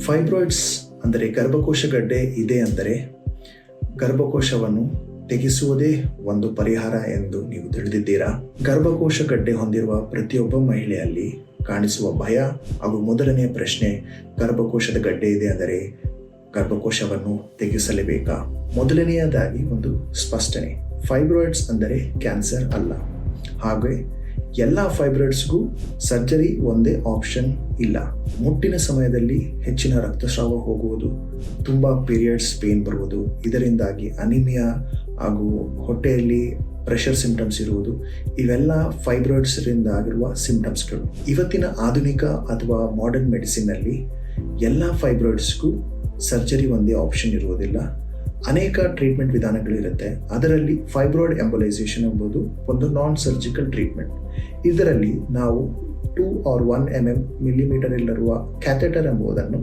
Fibroids ಅಂದರೆ ಗರ್ಭಕೋಶ ಗಡ್ಡೆ ಇದೆ ಅಂದರೆ ಗರ್ಭಕೋಶವನ್ನು ತೆಗೆಸುವುದೇ ಒಂದು ಪರಿಹಾರ ಎಂದು ನೀವು ತಿಳಿದಿದ್ದೀರಾ? ಗರ್ಭಕೋಶ ಗಡ್ಡೆ ಹೊಂದಿರುವ ಪ್ರತಿಯೊಬ್ಬ ಮಹಿಳೆಯಲ್ಲಿ ಕಾಣಿಸುವ ಭಯ ಹಾಗೂ ಮೊದಲನೆಯ ಪ್ರಶ್ನೆ, ಗರ್ಭಕೋಶದ ಗಡ್ಡೆ ಇದೆ ಅಂದರೆ ಗರ್ಭಕೋಶವನ್ನು ತೆಗೆಸಲೇಬೇಕಾ? ಮೊದಲನೆಯದಾಗಿ ಒಂದು ಸ್ಪಷ್ಟನೆ, ಫೈಬ್ರಾಯ್ಡ್ಸ್ ಅಂದರೆ ಕ್ಯಾನ್ಸರ್ ಅಲ್ಲ. ಹಾಗೆ ಎಲ್ಲ ಫೈಬ್ರಾಯ್ಡ್ಸ್ಗೂ ಸರ್ಜರಿ ಒಂದೇ ಆಪ್ಷನ್ ಇಲ್ಲ. ಮುಟ್ಟಿನ ಸಮಯದಲ್ಲಿ ಹೆಚ್ಚಿನ ರಕ್ತಸ್ರಾವ ಹೋಗುವುದು, ತುಂಬ ಪೀರಿಯಡ್ಸ್ ಪೇನ್ ಬರುವುದು, ಇದರಿಂದಾಗಿ ಅನಿಮಿಯಾ ಹಾಗೂ ಹೊಟ್ಟೆಯಲ್ಲಿ ಪ್ರೆಷರ್ ಸಿಂಪ್ಟಮ್ಸ್ ಇರುವುದು, ಇವೆಲ್ಲ ಫೈಬ್ರಾಯ್ಡ್ಸ್ರಿಂದ ಆಗಿರುವ ಸಿಂಪ್ಟಮ್ಸ್ಗಳು. ಇವತ್ತಿನ ಆಧುನಿಕ ಅಥವಾ ಮಾಡರ್ನ್ ಮೆಡಿಸಿನ್ನಲ್ಲಿ ಎಲ್ಲ ಫೈಬ್ರಾಯ್ಡ್ಸ್ಗೂ ಸರ್ಜರಿ ಒಂದೇ ಆಪ್ಷನ್ ಇರುವುದಿಲ್ಲ. ಅನೇಕ ಟ್ರೀಟ್ಮೆಂಟ್ ವಿಧಾನಗಳಿರುತ್ತೆ. ಅದರಲ್ಲಿ ಫೈಬ್ರಾಯ್ಡ್ ಎಂಬೊಲೈಸೇಷನ್ ಎಂಬುದು ಒಂದು ನಾನ್ ಸರ್ಜಿಕಲ್ ಟ್ರೀಟ್ಮೆಂಟ್. ಇದರಲ್ಲಿ ನಾವು 2 or 1 mm ಇಲ್ಲಿರುವ ಕ್ಯಾಥೆಟರ್ ಎಂಬುದನ್ನು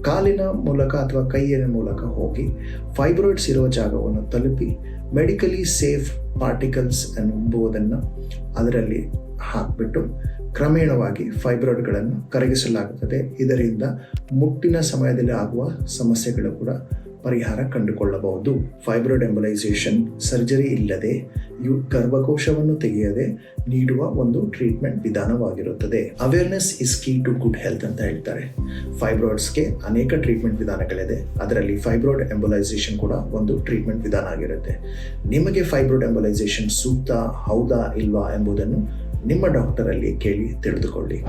ಕಾಲಿನ ಮೂಲಕ ಅಥವಾ ಕೈಯಿನ ಮೂಲಕ ಹೋಗಿ ಫೈಬ್ರಾಯ್ಡ್ಸ್ ಇರುವ ಜಾಗವನ್ನು ತಲುಪಿ ಮೆಡಿಕಲಿ ಸೇಫ್ ಪಾರ್ಟಿಕಲ್ಸ್ ಎಂಬುದನ್ನು ಅದರಲ್ಲಿ ಹಾಕಿಬಿಟ್ಟು ಕ್ರಮೇಣವಾಗಿ ಫೈಬ್ರಾಯ್ಡ್ಗಳನ್ನು ಕರಗಿಸಲಾಗುತ್ತದೆ. ಇದರಿಂದ ಮುಟ್ಟಿನ ಸಮಯದಲ್ಲಿ ಆಗುವ ಸಮಸ್ಯೆಗಳು ಕೂಡ ಪರಿಹಾರ ಕಂಡುಕೊಳ್ಳಬಹುದು. ಫೈಬ್ರಾಯ್ಡ್ ಎಂಬಲೈಸೇಷನ್ ಸರ್ಜರಿ ಇಲ್ಲದೆ ಗರ್ಭಕೋಶವನ್ನು ತೆಗೆಯದೆ ನೀಡುವ ಒಂದು ಟ್ರೀಟ್ಮೆಂಟ್ ವಿಧಾನವಾಗಿರುತ್ತದೆ. Awareness is key to good health ಅಂತ ಹೇಳ್ತಾರೆ. ಫೈಬ್ರಾಯ್ಡ್ಸ್ಗೆ ಅನೇಕ ಟ್ರೀಟ್ಮೆಂಟ್ ವಿಧಾನಗಳಿದೆ. ಅದರಲ್ಲಿ ಫೈಬ್ರಾಯ್ಡ್ ಎಂಬಲೈಸೇಷನ್ ಕೂಡ ಒಂದು ಟ್ರೀಟ್ಮೆಂಟ್ ವಿಧಾನ ಆಗಿರುತ್ತೆ. ನಿಮಗೆ ಫೈಬ್ರಾಯ್ಡ್ ಎಂಬಲೈಸೇಷನ್ ಸೂಕ್ತ ಹೌದಾ ಇಲ್ವಾ ಎಂಬುದನ್ನು ನಿಮ್ಮ ಡಾಕ್ಟರಲ್ಲಿ ಕೇಳಿ ತಿಳಿದುಕೊಳ್ಳಿ.